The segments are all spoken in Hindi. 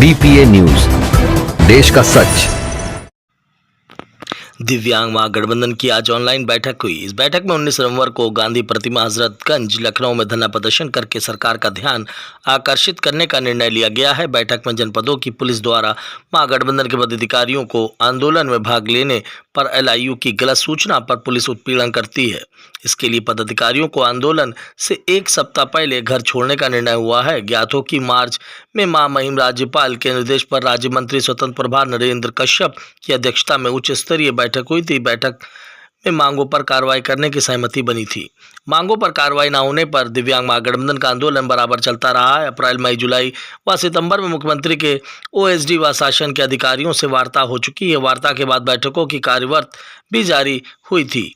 BPA न्यूज, देश का सच। दिव्यांग महागठबंधन की आज ऑनलाइन बैठक हुई। इस बैठक में 19 नवंबर को गांधी प्रतिमा हजरतगंज लखनऊ में धरना प्रदर्शन करके सरकार का ध्यान आकर्षित करने का निर्णय लिया गया है। बैठक में जनपदों की पुलिस द्वारा महागठबंधन के पदाधिकारियों को आंदोलन में भाग लेने पर LIU की गलत सूचना पर पुलिस उत्पीड़न करती है। इसके लिए पदाधिकारियों को आंदोलन से एक सप्ताह पहले घर छोड़ने का निर्णय हुआ है। ज्ञात हो कि मार्च में महामहिम राज्यपाल के निर्देश पर राज्य मंत्री स्वतंत्र प्रभार नरेंद्र कश्यप की अध्यक्षता में उच्च स्तरीय बैठक हुई थी। बैठक में मांगों पर कार्रवाई करने की सहमति बनी थी। मांगों पर कार्रवाई न होने पर दिव्यांग महागठबंधन का आंदोलन बराबर चलता रहा है। अप्रैल, मई, जुलाई व सितंबर में मुख्यमंत्री के OSD व शासन के अधिकारियों से वार्ता हो चुकी है। वार्ता के बाद बैठकों की कार्यवाही भी जारी हुई थी,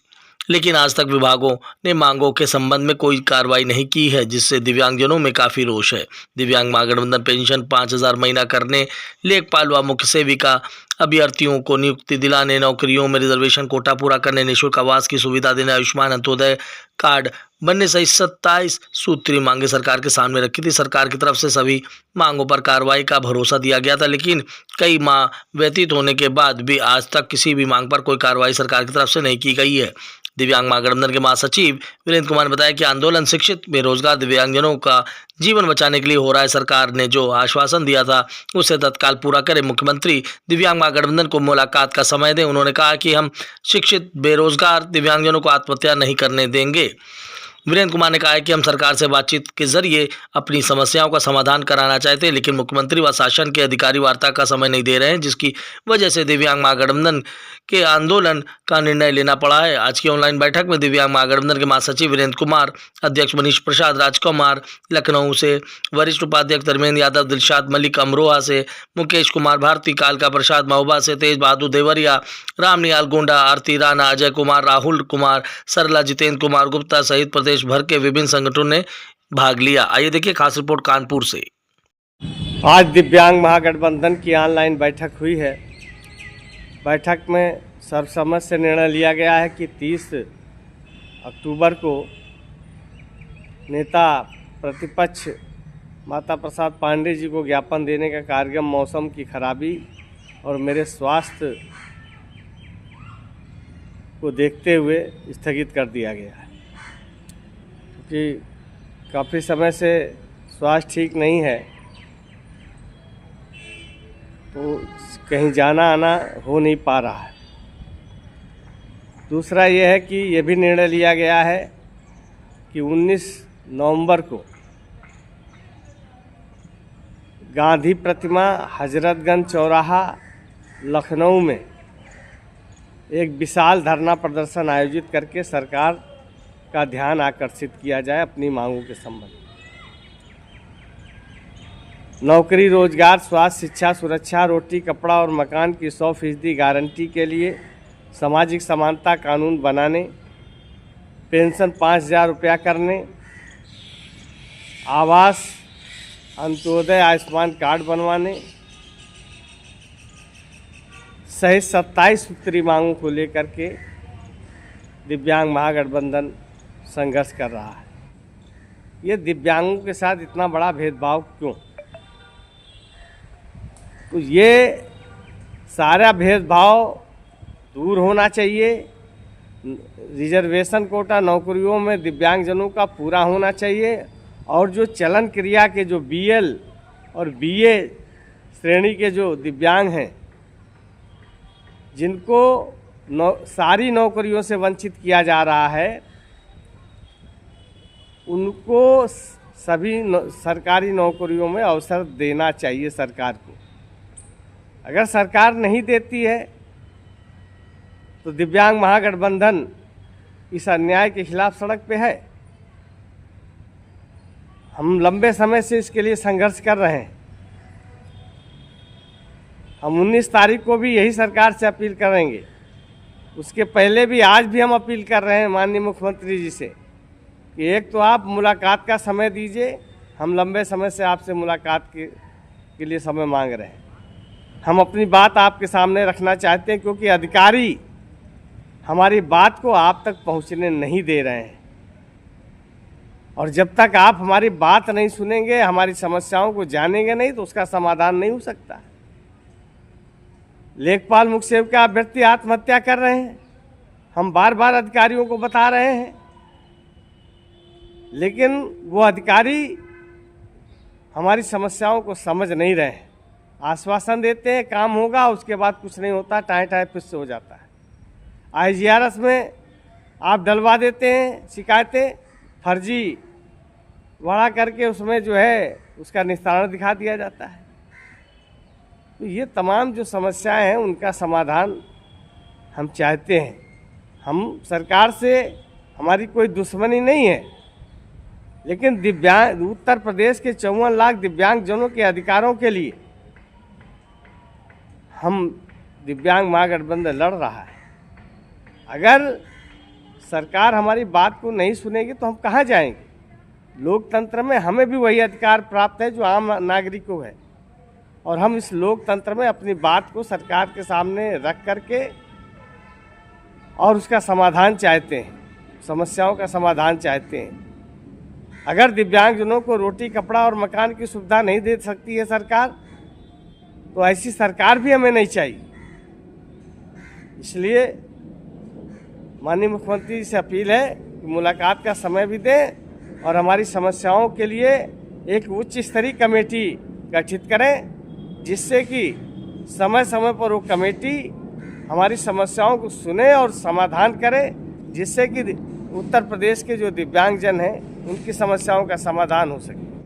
लेकिन आज तक विभागों ने मांगों के संबंध में कोई कार्रवाई नहीं की है, जिससे दिव्यांगजनों में काफ़ी रोष है। दिव्यांग महागठबंधन पेंशन 5,000 महीना करने, लेखपाल व मुख्य सेविका अभ्यर्थियों को नियुक्ति दिलाने, नौकरियों में रिजर्वेशन कोटा पूरा करने, निःशुल्क आवास की सुविधा देने, आयुष्मान अंत्योदय कार्ड बनने सहित 27 सूत्री मांगे सरकार के सामने रखी थी। सरकार की तरफ से सभी मांगों पर कार्रवाई का भरोसा दिया गया था, लेकिन कई माह व्यतीत होने के बाद भी आज तक किसी भी मांग पर कोई कार्रवाई सरकार की तरफ से नहीं की गई है। दिव्यांग महागठबंधन के महासचिव वीरेंद्र कुमार ने बताया कि आंदोलन शिक्षित, बेरोजगार दिव्यांगजनों का जीवन बचाने के लिए हो रहा है। सरकार ने जो आश्वासन दिया था उसे तत्काल पूरा करें। मुख्यमंत्री दिव्यांग महागठबंधन को मुलाकात का समय दें। उन्होंने कहा कि हम शिक्षित, बेरोजगार दिव्यांगजनों को आत्महत्या नहीं करने देंगे। वीरेंद्र कुमार ने कहा है कि हम सरकार से बातचीत के जरिए अपनी समस्याओं का समाधान कराना चाहते हैं, लेकिन मुख्यमंत्री व शासन के अधिकारी वार्ता का समय नहीं दे रहे हैं, जिसकी वजह से दिव्यांग महागठबंधन के आंदोलन का निर्णय लेना पड़ा है। आज की ऑनलाइन बैठक में दिव्यांग महागठबंधन के महासचिव वीरेंद्र कुमार, अध्यक्ष मनीष प्रसाद राजकुमार लखनऊ से, वरिष्ठ उपाध्यक्ष धर्मेंद्र यादव, दिलशाद मलिक अमरोहा से, मुकेश कुमार भारती, कालका प्रसाद महोबा से, तेज बहादुर देवरिया, रामनियाल गोंडा, आरती राणा, अजय कुमार, राहुल कुमार, सरला, जितेंद्र कुमार गुप्ता सहित प्रदेश भर के विभिन्न संगठनों ने भाग लिया। आइए देखिए खास रिपोर्ट कानपुर से। आज दिव्यांग महागठबंधन की ऑनलाइन बैठक हुई है। बैठक में सर्वसम्मत से निर्णय लिया गया है कि 30 अक्टूबर को नेता प्रतिपक्ष माता प्रसाद पांडे जी को ज्ञापन देने का कार्यक्रम मौसम की खराबी और मेरे स्वास्थ्य को देखते हुए स्थगित कर दिया गया है, क्योंकि काफ़ी समय से स्वास्थ्य ठीक नहीं है, तो कहीं जाना आना हो नहीं पा रहा है। दूसरा ये है कि ये भी निर्णय लिया गया है कि 19 नवंबर को गांधी प्रतिमा हजरतगंज चौराहा लखनऊ में एक विशाल धरना प्रदर्शन आयोजित करके सरकार का ध्यान आकर्षित किया जाए अपनी मांगों के संबंध में। नौकरी, रोजगार, स्वास्थ्य, शिक्षा, सुरक्षा, रोटी, कपड़ा और मकान की 100% गारंटी के लिए सामाजिक समानता कानून बनाने, पेंशन 5,000 रुपया करने, आवास, अंत्योदय, आयुष्मान कार्ड बनवाने सहित 27 सूत्री मांगों को लेकर के दिव्यांग महागठबंधन संघर्ष कर रहा है। ये दिव्यांगों के साथ इतना बड़ा भेदभाव क्यों? तो ये सारा भेदभाव दूर होना चाहिए। रिजर्वेशन कोटा नौकरियों में दिव्यांगजनों का पूरा होना चाहिए, और जो चलन क्रिया के जो BL और BA श्रेणी के जो दिव्यांग हैं, जिनको सारी नौकरियों से वंचित किया जा रहा है, उनको सभी सरकारी नौकरियों में अवसर देना चाहिए सरकार को। अगर सरकार नहीं देती है तो दिव्यांग महागठबंधन इस अन्याय के खिलाफ सड़क पे है। हम लंबे समय से इसके लिए संघर्ष कर रहे हैं। हम 19 तारीख को भी यही सरकार से अपील करेंगे। उसके पहले भी आज भी हम अपील कर रहे हैं माननीय मुख्यमंत्री जी से कि एक तो आप मुलाकात का समय दीजिए। हम लंबे समय से आपसे मुलाकात के लिए समय मांग रहे हैं। हम अपनी बात आपके सामने रखना चाहते हैं, क्योंकि अधिकारी हमारी बात को आप तक पहुंचने नहीं दे रहे हैं। और जब तक आप हमारी बात नहीं सुनेंगे, हमारी समस्याओं को जानेंगे नहीं, तो उसका समाधान नहीं हो सकता। लेखपाल मुख्य सेवक अभ्यर्थी आत्महत्या कर रहे हैं, हम बार बार अधिकारियों को बता रहे हैं, लेकिन वो अधिकारी हमारी समस्याओं को समझ नहीं रहे हैं। आश्वासन देते हैं काम होगा, उसके बाद कुछ नहीं होता, टाइम फिर से हो जाता है। IGRS में आप डलवा देते हैं शिकायतें, फर्जी बड़ा करके उसमें जो है उसका निस्तारण दिखा दिया जाता है। तो ये तमाम जो समस्याएं हैं उनका समाधान हम चाहते हैं। हम सरकार से हमारी कोई दुश्मनी नहीं है, लेकिन दिव्यांग उत्तर प्रदेश के 54 लाख दिव्यांगजनों के अधिकारों के लिए हम दिव्यांग महागठबंधन लड़ रहा है। अगर सरकार हमारी बात को नहीं सुनेगी तो हम कहाँ जाएंगे? लोकतंत्र में हमें भी वही अधिकार प्राप्त है जो आम नागरिक को है, और हम इस लोकतंत्र में अपनी बात को सरकार के सामने रख करके और उसका समाधान चाहते हैं, समस्याओं का समाधान चाहते हैं। अगर दिव्यांगजनों को रोटी, कपड़ा और मकान की सुविधा नहीं दे सकती है सरकार, तो ऐसी सरकार भी हमें नहीं चाहिए। इसलिए माननीय मुख्यमंत्री जी से अपील है कि मुलाकात का समय भी दें और हमारी समस्याओं के लिए एक उच्च स्तरीय कमेटी गठित करें, जिससे कि समय समय पर वो कमेटी हमारी समस्याओं को सुने और समाधान करे, जिससे कि उत्तर प्रदेश के जो दिव्यांगजन हैं उनकी समस्याओं का समाधान हो सके।